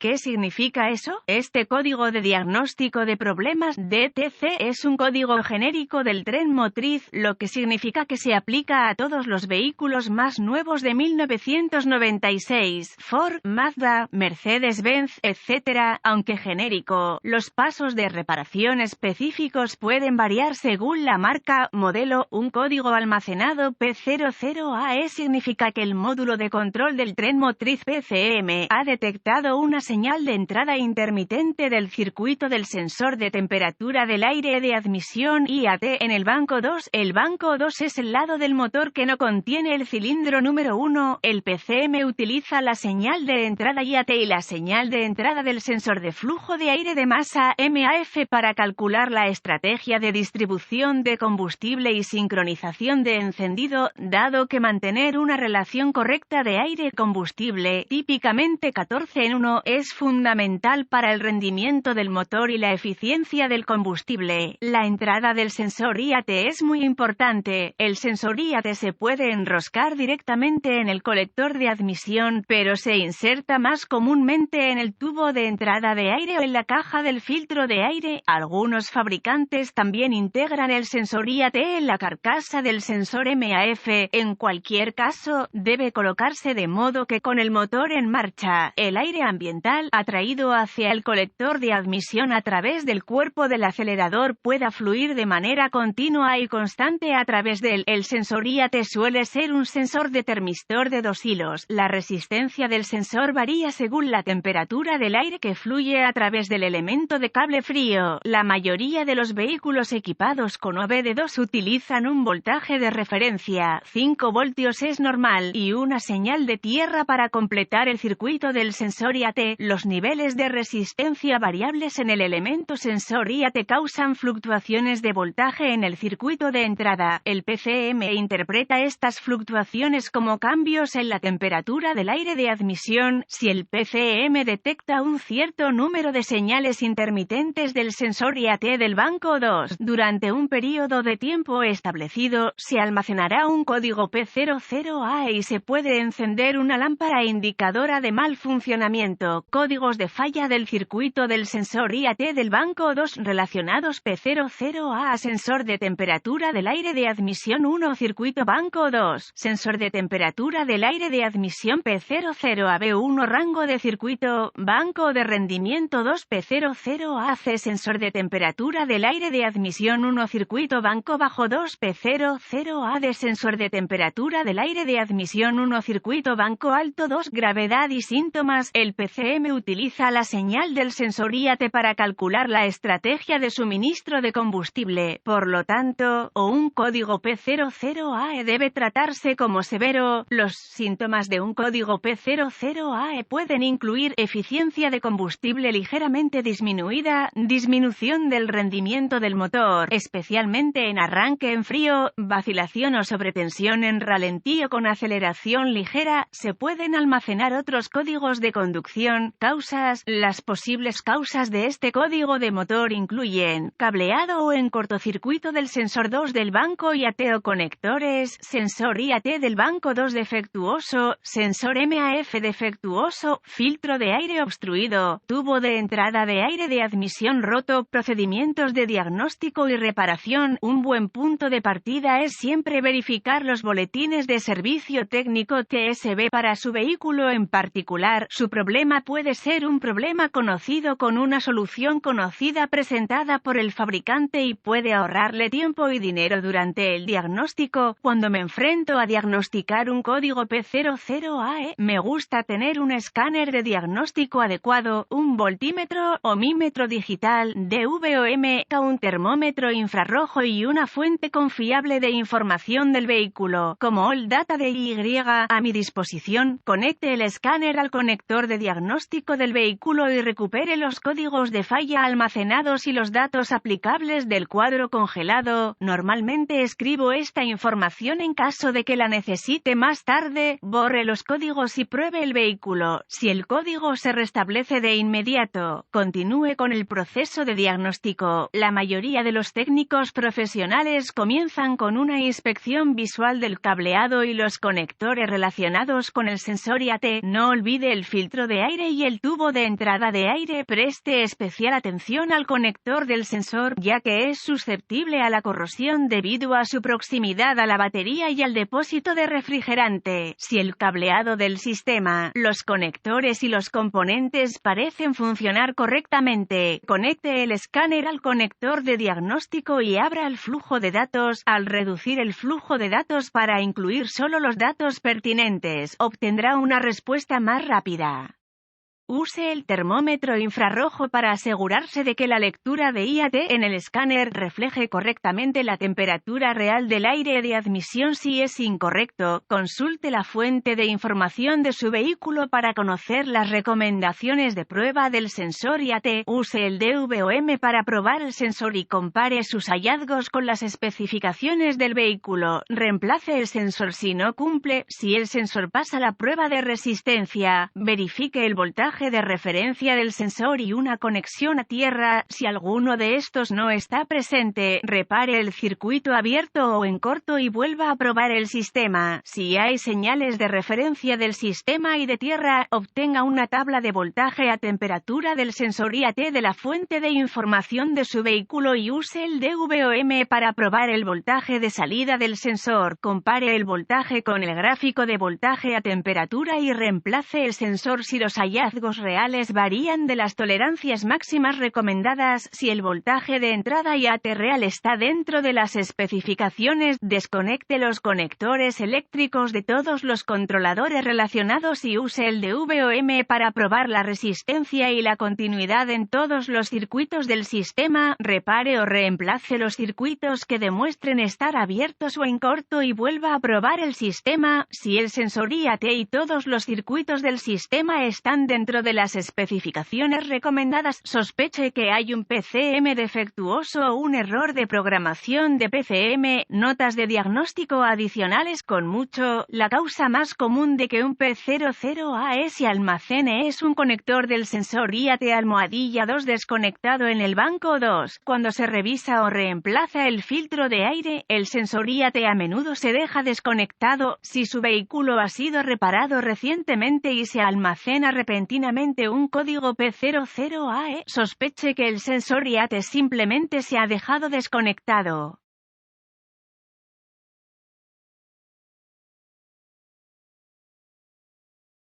¿Qué significa eso? Este código de diagnóstico de problemas DTC es un código genérico del tren motriz, lo que significa que se aplica a todos los vehículos más nuevos de 1996, Ford, Mazda, Mercedes-Benz, etc. Aunque genérico, los pasos de reparación específicos pueden variar según la marca, modelo. Un código almacenado P00AE significa que el módulo de control del tren motriz PCM ha detectado una señal de entrada intermitente del circuito del sensor de temperatura del aire de admisión IAT en el banco 2. El banco 2 es el lado del motor que no contiene el cilindro número 1. El PCM utiliza la señal de entrada IAT y la señal de entrada del sensor de flujo de aire de masa MAF para calcular la estrategia de distribución de combustible y sincronización de encendido, dado que mantener una relación correcta de aire-combustible, típicamente 14:1, es fundamental para el rendimiento del motor y la eficiencia del combustible. La entrada del sensor IAT es muy importante. El sensor IAT se puede enroscar directamente en el colector de admisión, pero se inserta más comúnmente en el tubo de entrada de aire o en la caja del filtro de aire. Algunos fabricantes también integran el sensor IAT en la carcasa del sensor MAF. En cualquier caso, debe colocarse de modo que con el motor en marcha, el aire ambiental atraído hacia el colector de admisión a través del cuerpo del acelerador pueda fluir de manera continua y constante a través del. El sensor IAT suele ser un sensor de termistor de 2 hilos. La resistencia del sensor varía según la temperatura del aire que fluye a través del elemento de cable frío. La mayoría de los vehículos equipados con OBD2 utilizan un voltaje de referencia, 5 voltios es normal, y una señal de tierra para completar el circuito del sensor IAT. Los niveles de resistencia variables en el elemento sensor IAT causan fluctuaciones de voltaje en el circuito de entrada. El PCM interpreta estas fluctuaciones como cambios en la temperatura del aire de admisión. Si el PCM detecta un cierto número de señales intermitentes del sensor IAT del banco 2, durante un periodo de tiempo establecido, se almacenará un código P00AE y se puede encender una lámpara indicadora de mal funcionamiento. Códigos de falla del circuito del sensor IAT del banco 2 relacionados. P00A sensor de temperatura del aire de admisión 1 circuito banco 2 sensor de temperatura del aire de admisión P00AB1 rango de circuito banco de rendimiento 2 P00AC sensor de temperatura del aire de admisión 1 circuito banco bajo 2 P00AD sensor de temperatura del aire de admisión 1 circuito banco alto 2 gravedad y síntomas. El PCM utiliza la señal del sensor IAT para calcular la estrategia de suministro de combustible. Por lo tanto, un código P00AE debe tratarse como severo. Los síntomas de un código P00AE pueden incluir eficiencia de combustible ligeramente disminuida, disminución del rendimiento del motor, especialmente en arranque en frío, vacilación o sobretensión en ralentí o con aceleración ligera. Se pueden almacenar otros códigos de conducción. Causas. Las posibles causas de este código de motor incluyen cableado o en cortocircuito del sensor 2 del banco IAT o conectores, sensor IAT del banco 2 defectuoso, sensor MAF defectuoso, filtro de aire obstruido, tubo de entrada de aire de admisión roto. Procedimientos de diagnóstico y reparación. Un buen punto de partida es siempre verificar los boletines de servicio técnico TSB para su vehículo en particular. Su problema puede ser un problema conocido con una solución conocida presentada por el fabricante y puede ahorrarle tiempo y dinero durante el diagnóstico. Cuando me enfrento a diagnosticar un código P00AE, me gusta tener un escáner de diagnóstico adecuado, un voltímetro, ohmímetro digital, DVOM, un termómetro infrarrojo y una fuente confiable de información del vehículo, como All Data DY, a mi disposición. Conecte el escáner al conector de diagnóstico del vehículo y recupere los códigos de falla almacenados y los datos aplicables del cuadro congelado. Normalmente escribo esta información en caso de que la necesite más tarde. Borre los códigos y pruebe el vehículo. Si el código se restablece de inmediato, continúe con el proceso de diagnóstico. La mayoría de los técnicos profesionales comienzan con una inspección visual del cableado y los conectores relacionados con el sensor IAT. No olvide el filtro de aire y el tubo de entrada de aire. Preste especial atención al conector del sensor, ya que es susceptible a la corrosión debido a su proximidad a la batería y al depósito de refrigerante. Si el cableado del sistema, los conectores y los componentes parecen funcionar correctamente, conecte el escáner al conector de diagnóstico y abra el flujo de datos. Al reducir el flujo de datos para incluir solo los datos pertinentes, obtendrá una respuesta más rápida. Use el termómetro infrarrojo para asegurarse de que la lectura de IAT en el escáner refleje correctamente la temperatura real del aire de admisión. Si es incorrecto, consulte la fuente de información de su vehículo para conocer las recomendaciones de prueba del sensor IAT. Use el DVOM para probar el sensor y compare sus hallazgos con las especificaciones del vehículo. Reemplace el sensor si no cumple. Si el sensor pasa la prueba de resistencia, verifique el voltaje de referencia del sensor y una conexión a tierra. Si alguno de estos no está presente, repare el circuito abierto o en corto y vuelva a probar el sistema. Si hay señales de referencia del sistema y de tierra, obtenga una tabla de voltaje a temperatura del sensor IAT de la fuente de información de su vehículo y use el DVOM para probar el voltaje de salida del sensor. Compare el voltaje con el gráfico de voltaje a temperatura y reemplace el sensor si los hallazgos reales varían de las tolerancias máximas recomendadas. Si el voltaje de entrada IAT real está dentro de las especificaciones, desconecte los conectores eléctricos de todos los controladores relacionados y use el DVOM para probar la resistencia y la continuidad en todos los circuitos del sistema. Repare o reemplace los circuitos que demuestren estar abiertos o en corto y vuelva a probar el sistema. Si el sensor IAT y todos los circuitos del sistema están dentro de las especificaciones recomendadas, sospeche que hay un PCM defectuoso o un error de programación de PCM. Notas de diagnóstico adicionales. Con mucho, la causa más común de que un P00AE se almacene es un conector del sensor IAT almohadilla 2 desconectado en el banco 2. Cuando se revisa o reemplaza el filtro de aire, el sensor IAT a menudo se deja desconectado. Si su vehículo ha sido reparado recientemente y se almacena repentinamente un código P00AE, sospeche que el sensor IAT simplemente se ha dejado desconectado.